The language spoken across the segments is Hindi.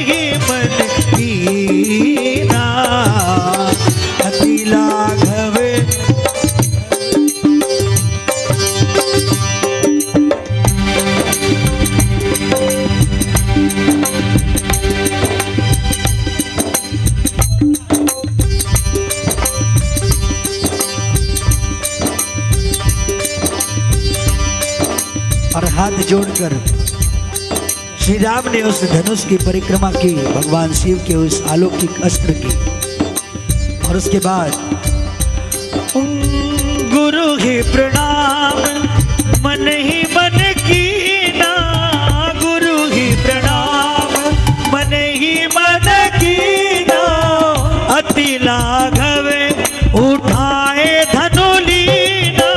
नहीं मन कीना, अति लाघवे और हाथ जोड़कर श्री राम ने उस धनुष की परिक्रमा की, भगवान शिव के उस अलौकिक अस्त्र की, और उसके बाद गुरु ही प्रणाम मन ही मन कीना, गुरु ही प्रणाम मन ही मन कीना, अति लाघवे उठाए धनु लीना।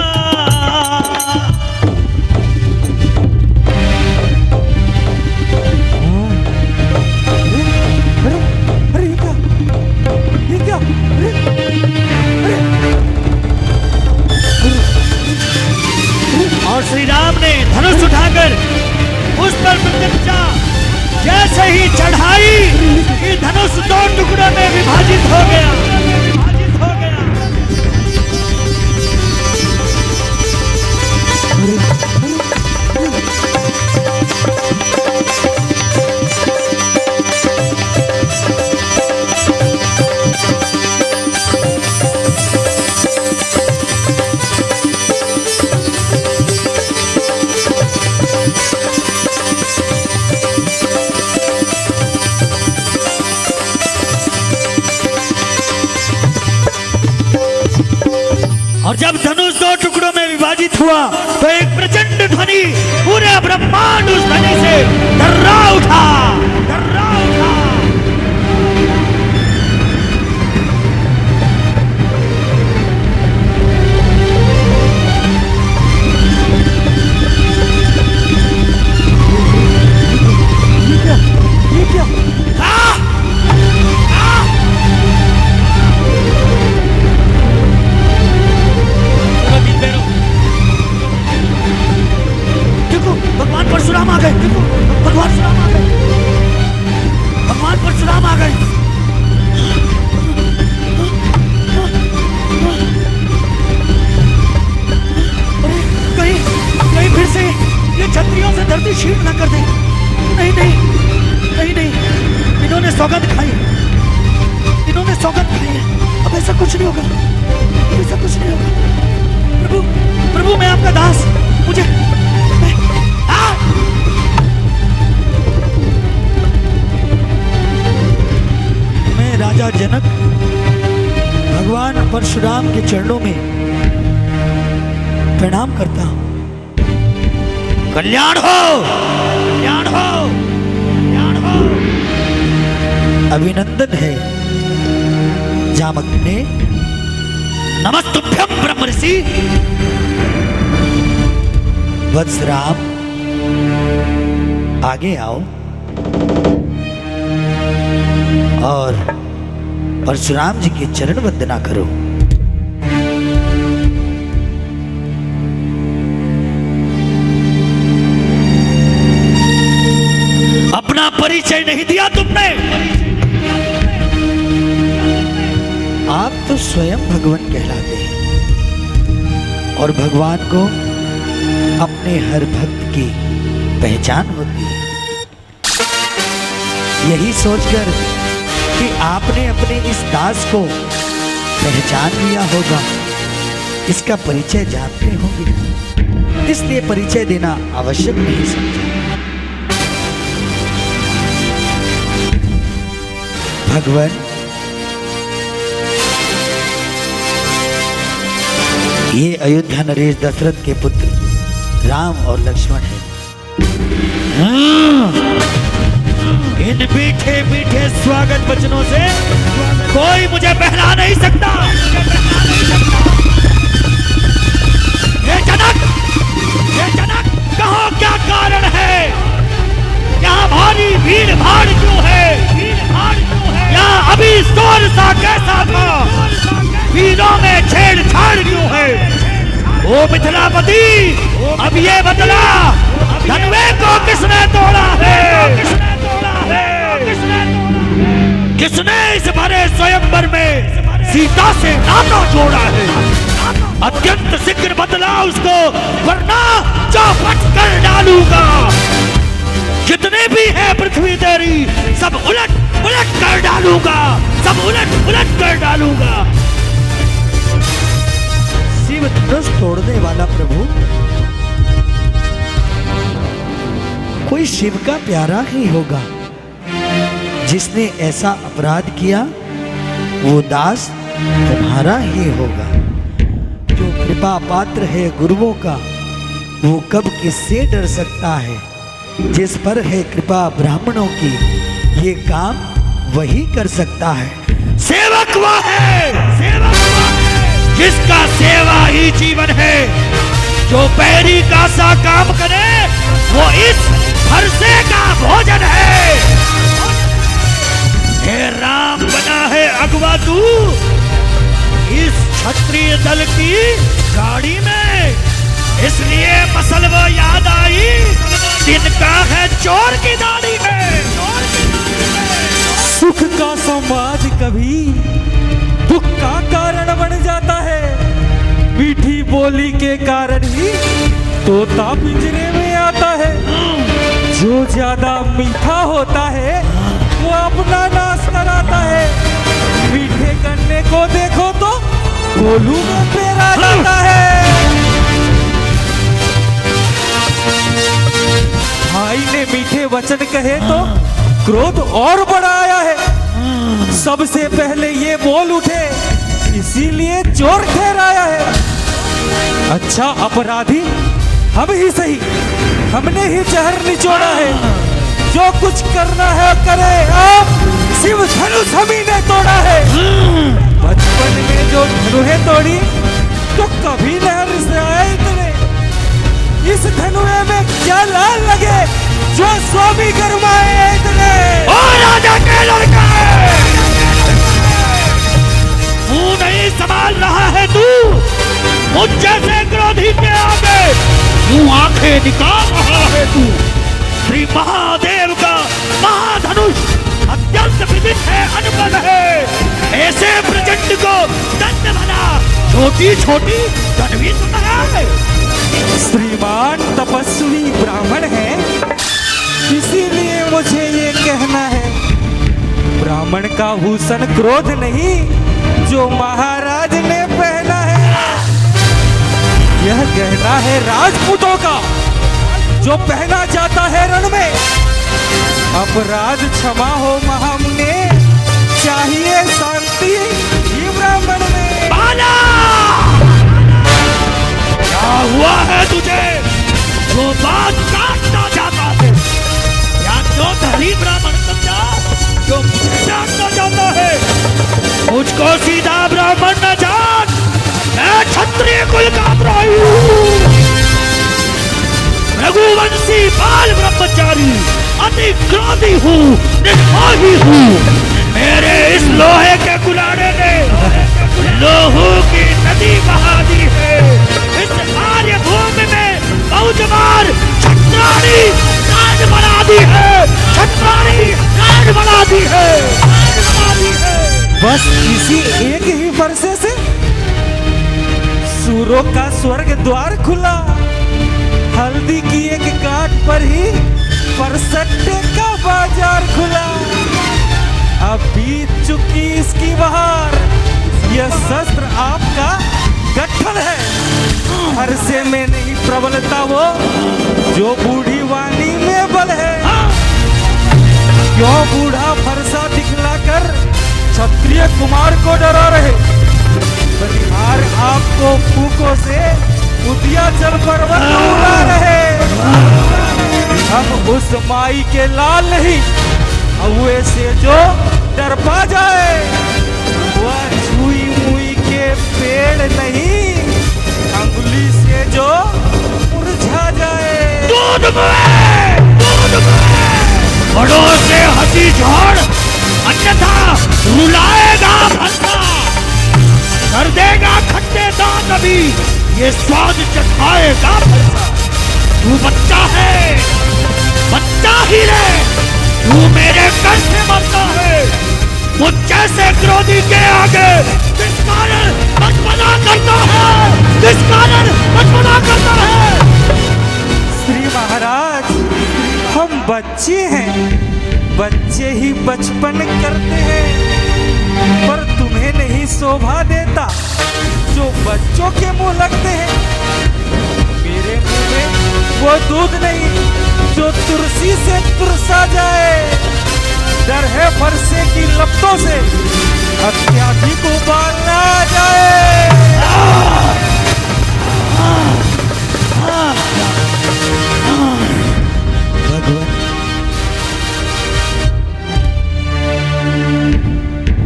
और श्री राम ने धनुष उठाकर उस पर प्रत्यक्षा जैसे ही चढ़ाई कि धनुष दो टुकड़ों में विभाजित हो गया, विभाजित हो गया। और जब धनुष दो टुकड़ों में विभाजित हुआ तो एक प्रचंड ध्वनि पूरे ब्रह्मांड उस ध्वनि से थर्रा उठा, थर्रा उठा। ये क्या? भगवान परशुराम आ गए, भगवान परशुराम आ गए, भगवान परशुराम आ गए। कहीं कहीं फिर से ये क्षत्रियों से धरती छीन न कर दे। नहीं नहीं नहीं नहीं, इन्होंने सौगंध खाई, इन्होंने सौगंध खाई है। अब ऐसा कुछ नहीं होगा, ऐसा कुछ नहीं होगा। प्रभु प्रभु मैं आपका दास, मुझे राजा जनक भगवान परशुराम के चरणों में प्रणाम करता हूं। कल्याण हो, कल्याण हो, कल्याण हो। अभिनंदन है जामग्ने, नमस्तुभ्यं ब्रह्मर्षि। वत्सराम आगे आओ और परशुराम जी की चरण वंदना करो। अपना परिचय नहीं दिया तुमने। आप तो स्वयं भगवान कहलाते हैं और भगवान को अपने हर भक्त की पहचान होती है। यही सोचकर कि आपने अपने इस दास को पहचान लिया होगा, इसका परिचय जानते होंगे, इसलिए परिचय देना आवश्यक नहीं समझा। भगवान ये अयोध्या नरेश दशरथ के पुत्र राम और लक्ष्मण हैं। इन मीठे मीठे स्वागत वचनों से कोई मुझे बहला नहीं सकता। हे जनक, कहो क्या कारण है? यहाँ भारी भीड़ भाड़ क्यों है? यहाँ अभी शोर सा कैसा था? वीरों में छेड़छाड़ क्यों है? ओ मिथिलापति, अब ये बतला, धनवे को किसने तोड़ा है? इस भरे स्वयंवर में सीता से नाता जोड़ा है। अत्यंत शीघ्र बदला उसको, वरना चौपट कर डालूंगा। जितने भी है पृथ्वी तेरी, सब उलट उलट कर डालूंगा, सब उलट उलट कर डालूंगा। शिव धनुष तोड़ने वाला प्रभु कोई शिव का प्यारा ही होगा। जिसने ऐसा अपराध किया वो दास तुम्हारा ही होगा। जो कृपा पात्र है गुरुओं का, वो कब किससे डर सकता है। जिस पर है कृपा ब्राह्मणों की, ये काम वही कर सकता है। सेवक वह है, सेवक वह है जिसका सेवा ही जीवन है। जो पैरी का सा काम करे, वो इस फरसे का भोजन है। हे राम बना है अगवा तू इस क्षत्रिय दल की गाड़ी में, इसलिए मसल वो याद आई जिनका है चोर की दाढ़ी में। सुख का संवाद कभी दुख का कारण बन जाता है। मीठी बोली के कारण ही तोता पिंजरे में आता है। जो ज्यादा मीठा होता है वो अपना नाश कराता है। मीठे गन्ने को देखो तो गोलू में पेरा जाता है। भाई ने मीठे वचन कहे तो क्रोध और बढ़ाया है। सबसे पहले ये बोल उठे, इसीलिए चोर ठहराया है। अच्छा अपराधी हम ही सही, हमने ही जहर निचोड़ा है। जो कुछ करना है करे, आप शिव धनुष हम ही ने तोड़ा है। बचपन में जो धनुहे तोड़ी तो कभी नहर से आए इतने। इस धनुए में क्या लाल लगे जो स्वामी गरमाए इतने। ओ राजा के लड़का, मुंह नहीं संभाल रहा है तू मुझ जैसे क्रोधी के आगे। यूं आंखें निकाल रहा है तू। श्री महादेव का महाधनुष अत्यंत विदित है, अनपढ़ है। ऐसे प्रचंड को दंड भला छोटी छोटी दंडवी सुनाया है। श्रीमान तपस्वी ब्राह्मण है, इसीलिए मुझे ये कहना है। ब्राह्मण का भूषण क्रोध नहीं, जो महाराज ने पहना है। यह गहना है राजपूतों का, जो पहना जाता है रण में। अपराध क्षमा हो महामुने, चाहिए शांति ही ब्राह्मण में। बाला! क्या हुआ है तुझे जो बात काटना चाहता है? या जो धरी ब्राह्मण समझा जो मुझे जानना चाहता है? मुझको सीधा ब्राह्मण न जान, मैं क्षत्रिय कुल का द्रोही हूँ। रघुवंशी बाल ब्रह्मचारी, अति क्रोधी हूँ, निर्मोही हूँ। मेरे इस लोहे के कुलाड़े ने लोहू की नदी बहा दी है। इस आर्य भूमि में बहुजमार छत्राणी राज बना दी है, छत्राणी राज बना दी है, राज बना दी है। बस इसी एक ही वर्षे से सूरों का स्वर्ग द्वार खुला। हल्दी की एक गांठ पर ही परसट्टे का बाजार खुला। अब बीत चुकी इसकी बहार, यह शस्त्र आपका गठन है। हर्षे में नहीं प्रबलता वो, जो बूढ़ी वाणी में बल है। क्यों बूढ़ा फरसा दिखलाकर क्षत्रिय कुमार को डरा रहे? बलिहार आपको फूकों से उदियाचल पर्वत उड़ा रहे। हम उस माई के लाल नहीं, हुए से जो डर पा जाए। वह छुई मुई के पेड़ नहीं, अंगुली से जो मुरझा जाए। दूध में बड़ों से हंसी झाड़, अन्यथा रुलाएगा भंसा, कर देगा खट्टे दांत अभी, ये स्वाद चखाएगा भंसा। तू बच्चा है, बच्चा ही रहे, तू मेरे घर से मरता है। मुझ जैसे विरोधी के आगे किस कारण बचपना करता है, किस कारण बचपना करता है। श्री महाराज, हम बच्चे हैं, बच्चे ही बचपन करते हैं, पर तुम्हें नहीं शोभा देता जो बच्चों के मुंह लगते हैं। मेरे मुंह में वो दूध नहीं जो तुलसी से तुरसा जाए। डर है फरसे की लपटों से अत्याधिक उबाल ना आ जाए। भगवान,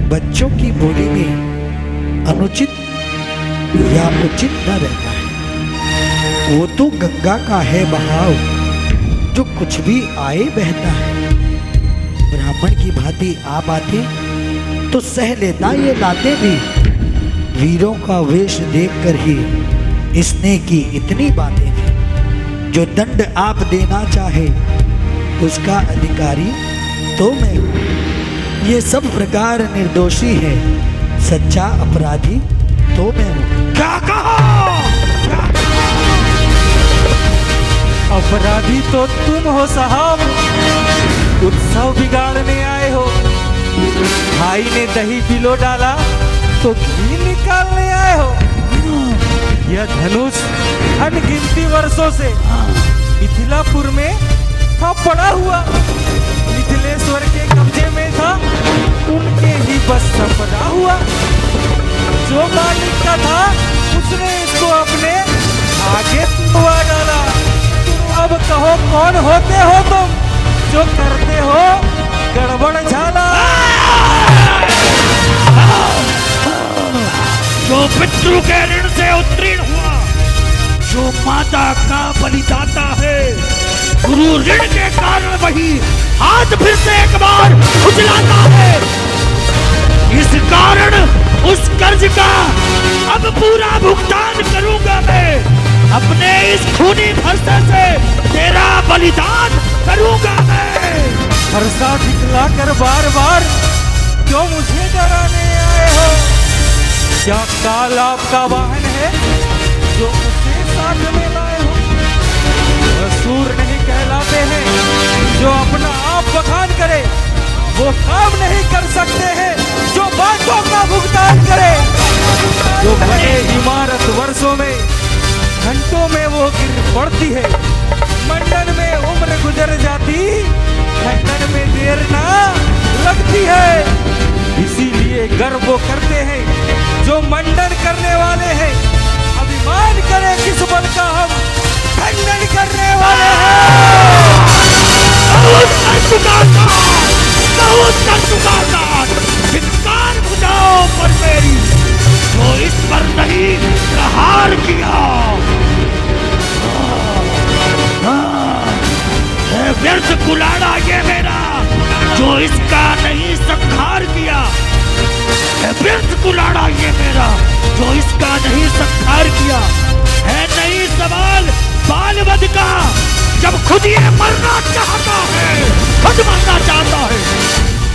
बच्चों की बोली में अनुचित या उचित न रहता है। वो तो गंगा का है बहाव जो कुछ भी आए बहता है। ब्राह्मण की भांति आप आते तो सह लेता ये लाते भी। वीरों का वेश देखकर ही इसने की इतनी बातें थी। जो दंड आप देना चाहे उसका अधिकारी तो मैं हूँ। ये सब प्रकार निर्दोषी है, सच्चा अपराधी तो मैं हूँ। क्या कहा? अपराधी तो तुम हो साहब, उत्सव बिगाड़ने आए हो। भाई ने दही पिलो डाला तो घी निकालने आए हो। यह धनुष अनगिनती वर्षों से मिथिलापुर में था पड़ा हुआ। मिथिलेश्वर के कब्जे में था, उनके ही बस संपदा हुआ। जो मालिक का था उसने इसको अपने आगे तुड़वा डाला। तुम अब कहो कौन होते हो तुम जो करते हो गड़बड़ झाला। जो पितृ के ऋण से उत्तीर्ण हुआ, जो माता का बलिदाता है, गुरु ऋण के कारण वही हाथ फिर से एक बार उजलाता है। इस कारण उस कर्ज का अब पूरा भुगतान करूंगा मैं। अपने इस खूनी फरसे से तेरा बलिदान करूंगा मैं। फरसा दिखला कर बार बार क्यों मुझे डराने आए हो? क्या काल आपका वाहन है जो उसे साथ में लाए हो? सूर नहीं कहलाते हैं जो अपना आप बखान करे, वो काम नहीं कर सकते हैं जो बातों का भुगतान करे। जो बने इमारत वर्षों में, घंटों में वो गिर पड़ती है। मंडन में उम्र गुजर जाती, खंडन में देर ना लगती है। इसीलिए गर्व वो करते हैं जो मंडन करने वाले हैं। अभिमान करें किस बल का, हम खंडन करने वाले हैं। धिक्कार बुझाओ पर मेरी, जो इस पर नहीं प्रहार किया। व्यर्थ कुलाड़ा ये मेरा, जो इसका नहीं संहार किया। व्यर्थ कुलाड़ा ये मेरा, जो इसका नहीं संहार किया। है नहीं सवाल बाल वध का, जब खुद ये मरना चाहता है, खुद मरना चाहता है।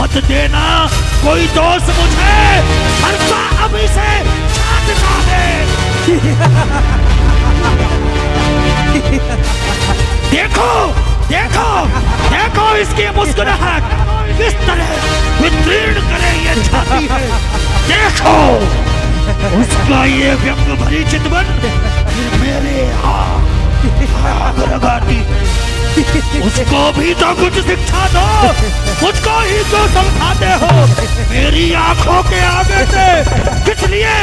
मत देना कोई दोष मुझे, फरसा अब इसे छाटना है। देखो देखो देखो इसकी मुस्कुराहट किस तरह वितीर्ण करे ये छाती है। देखो उसका ये व्यंग भरी चितवन मेरे आग लगाती। उसको भी तो कुछ शिक्षा दो, मुझको ही जो समझाते हो। मेरी आंखों के आगे से किस लिए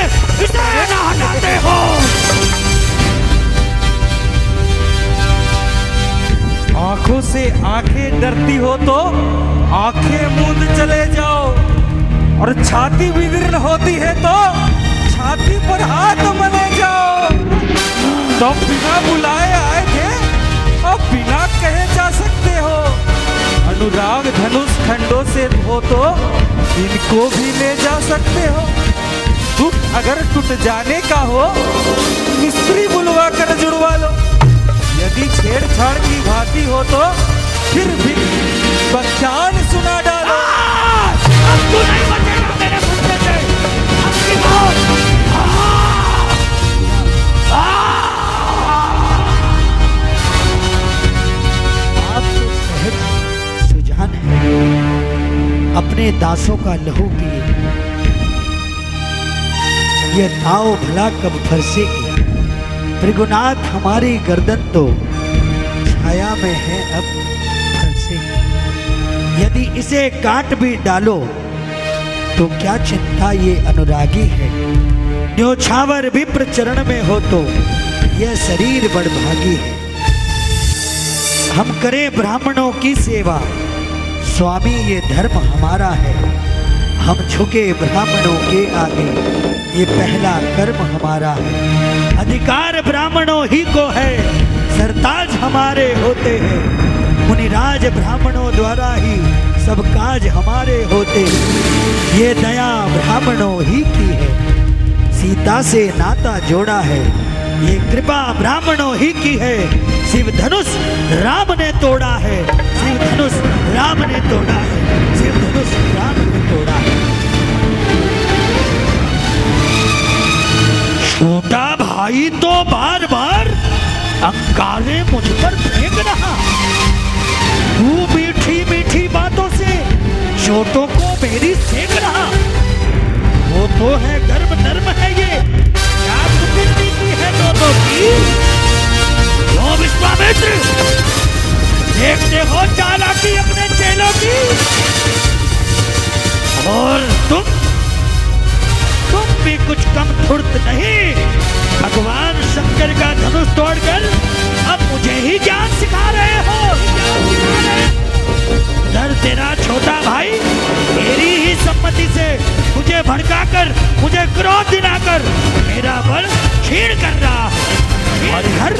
इसे ना हटाते हो? आंखों से आंखें डरती हो तो आंखें मूंद चले जाओ, और छाती विदीर्ण होती है तो छाती पर हाथ मले जाओ। तो बिना बुलाए आए थे, अब बिना कहे जा सकते हो। अनुराग धनुष खंडों से हो तो इनको भी ले जा सकते हो। टूट अगर टूट जाने का हो, मिस्त्री बुलवा कर जुड़वा लो। यदि छेड़छाड़ की भांति हो तो फिर भी बख्शान सुना डालो। अब तू नहीं बचेगा मेरे मुझसे। अपने दासों का लहू पिए। ये ताव भला कब फरसेगी। भृगुनाथ हमारी गर्दन तो छाया में है अब फरसेगी। यदि इसे काट भी डालो तो क्या चिंता ये अनुरागी है। न्योछावर विप्र चरण में हो तो यह शरीर बड़भागी है। हम करें ब्राह्मणों की सेवा, स्वामी ये धर्म हमारा है। हम झुके ब्राह्मणों के आगे, ये पहला कर्म हमारा है। अधिकार ब्राह्मणों ही को है, सरताज हमारे होते हैं। मुनिराज ब्राह्मणों द्वारा ही सब काज हमारे होते। ये दया ब्राह्मणों ही की है, सीता से नाता जोड़ा है। ये कृपा ब्राह्मणों ही की है, शिव धनुष राम ने तोड़ा है। शिव धनुष राम ने तोड़ा है, शिव धनुष राम ने तोड़ा है। छोटा भाई तो बार बार अंगारे मुझ पर फेंक रहा। तू मीठी मीठी बातों से छोटों को मेरी सेक रहा। वो तो है गर्म नर्म है ये, क्या नीति है दोनों की। क्यों विश्वामित्र देखते हो चालाकी अपने चेलों की। और तुम भी कुछ कम फुर्त नहीं। भगवान शंकर का धनुष तोड़कर अब मुझे ही ज्ञान सिखा रहे हो। डर तेरा छोटा भाई मेरी ही सम्मति से मुझे भड़काकर, मुझे क्रोध दिलाकर मेरा बल क्षीण कर रहा है। और हर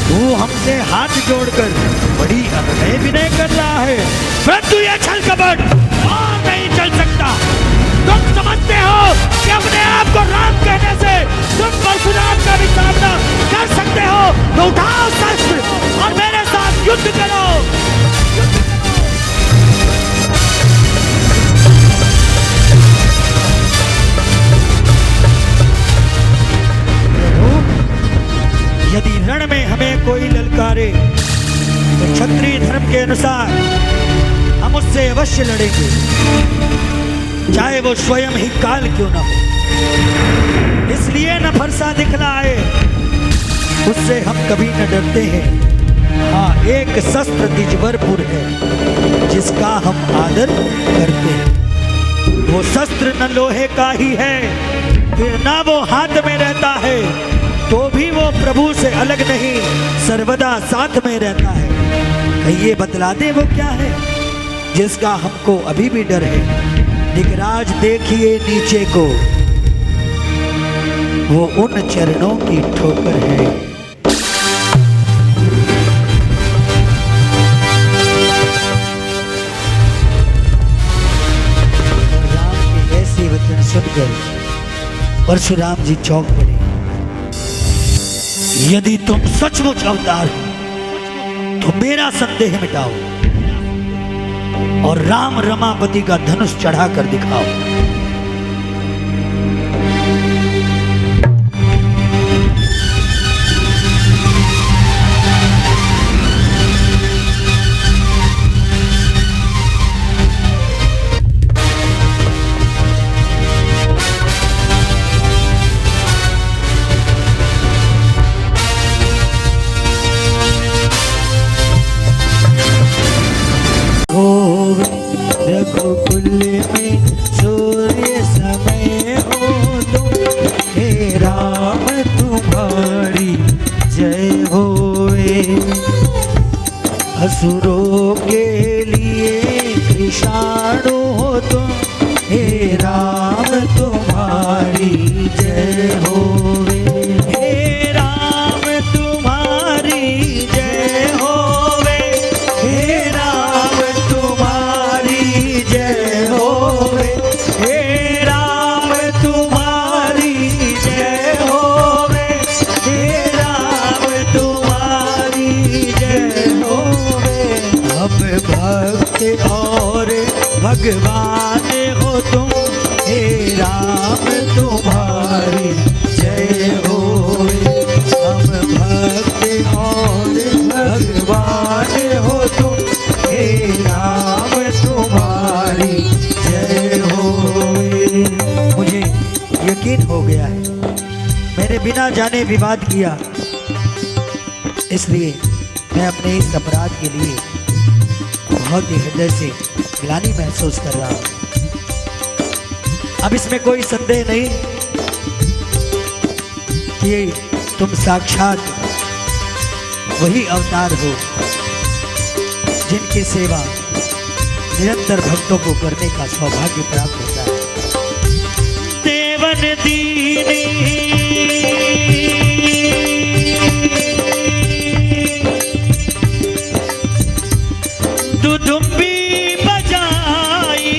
तू हमसे हाथ जोड़कर बड़ी अभिनय विनय कर रहा है। परंतु यह छल कपट और नहीं चल सकता। तुम समझते हो कि अपने आप को राम कहने से तुम परशुराम का भी सामना कर सकते हो, तो उठाओ शस्त्र और मेरे साथ युद्ध करो। यदि रण में हमें कोई ललकारे तो क्षत्रिय धर्म के अनुसार हम उससे अवश्य लड़ेंगे, चाहे वो स्वयं ही काल क्यों ना हो। इसलिए न फरसा दिखलाए, उससे हम कभी न डरते हैं। हाँ, एक शस्त्र द्विजवरपुर है जिसका हम आदर करते हैं। वो शस्त्र न लोहे का ही है, फिर ना वो हाथ में रहता है, तो भी वो प्रभु से अलग नहीं, सर्वदा साथ में रहता है। कहिए बतला दे वो क्या है जिसका हमको अभी भी डर है। दिगराज देखिए नीचे को, वो उन चरणों की ठोकर है। राम के ऐसे वचन सुनकर परशुराम जी चौंक पड़े। यदि तुम सचमुच अवतार हो तो मेरा संदेह मिटाओ और राम रमापति का धनुष चढ़ा कर दिखाओ। रघुकुल में सूर्य समय हो तुम, हे राम तुम्हारी जय होए। असुरों के लिए कृषाणु हो तुम, हे राम तुम्हारी जय होए। हे राम तुम्हारी जय होवे, हे राम तुम्हारी जय होवे, हे राम तुम्हारी जय होवे, हे राम तुम्हारी जय होवे। हम भक्त और भगवान हो तुम, हे राम तुम्हारी जय होवे। हम भक्त और भगवान हो तुम, हे राम तुम्हारी हो गया है। मैंने बिना जाने विवाद किया, इसलिए मैं अपने इस अपराध के लिए बहुत ही हृदय से ग्लानि महसूस कर रहा हूँ। अब इसमें कोई संदेह नहीं कि तुम साक्षात वही अवतार हो जिनकी सेवा निरंतर भक्तों को करने का सौभाग्य प्राप्त होता है। देवन दीनी दुदुम्बी बजाई,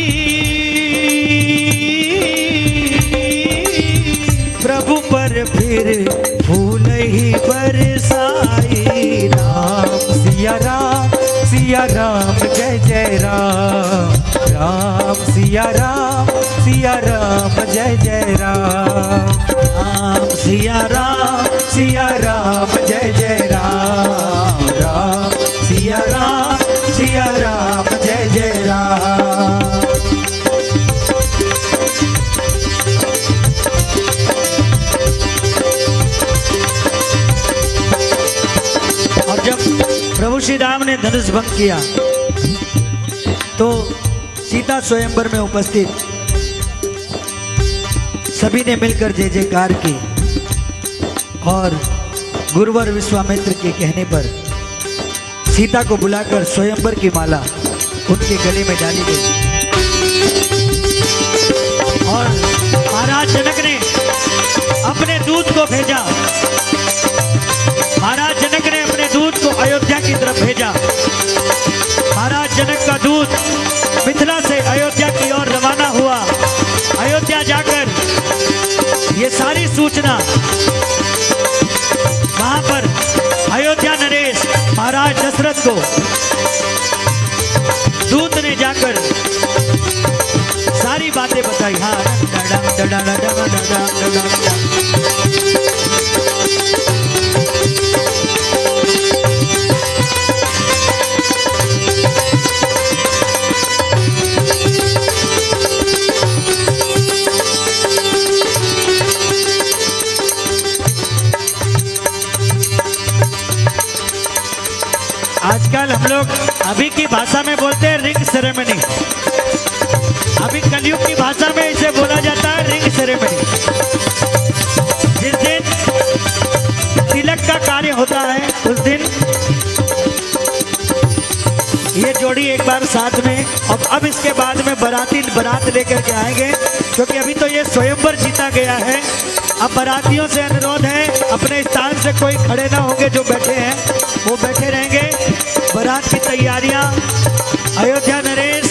प्रभु पर फिर फूल ही बरसाई। राम सिया राम जय जय राम, राम सिया राम जय जय राम, राम सिया राम जय जय राम, राम सिया राम जय जय राम। और जब प्रभु श्री राम ने धनुष भंग किया तो सीता स्वयंवर में उपस्थित सभी ने मिलकर जय जयकार की और गुरुवर विश्वामित्र के कहने पर सीता को बुलाकर स्वयंवर की माला उनके गले में डाली गई। और महाराज जनक ने अपने दूत को भेजा, महाराज जनक ने अपने दूत को अयोध्या की तरफ भेजा। महाराज जनक का दूत मिथिला से अयोध्या की ओर रवाना हुआ। अयोध्या जाकर ये सारी सूचना वहां पर अयोध्या नरेश महाराज दशरथ को दूत ने जाकर सारी बातें बताई। हाँ, आजकल हम लोग अभी की भाषा में बोलते हैं रिंग सेरेमनी, अभी कलयुग की भाषा में इसे बोला जाता है रिंग सेरेमनी। जिस दिन तिलक का कार्य होता है उस दिन ये जोड़ी एक बार साथ में, और अब इसके बाद में बारात लेकर के आएंगे, क्योंकि अभी तो ये स्वयंवर जीता गया है। अब बारातियों से अनुरोध है अपने स्थान से कोई खड़े ना होंगे, जो बैठे हैं वो बैठे रहेंगे। बारात की तैयारियां अयोध्या नरेश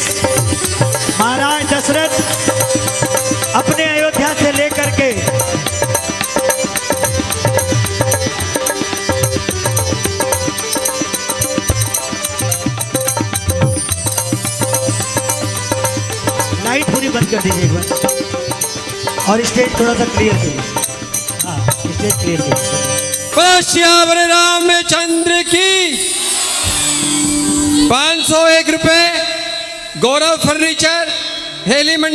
महाराज दशरथ अपने अयोध्या से लेकर के लाइट पूरी बंद कर दीजिए एक बार, और स्टेज थोड़ा सा क्लियर करिए। हाँ, स्टेज क्लियर करिए। श्यावर रामचंद्र की 501 रुपए। गौरव फर्नीचर हेली मंडी।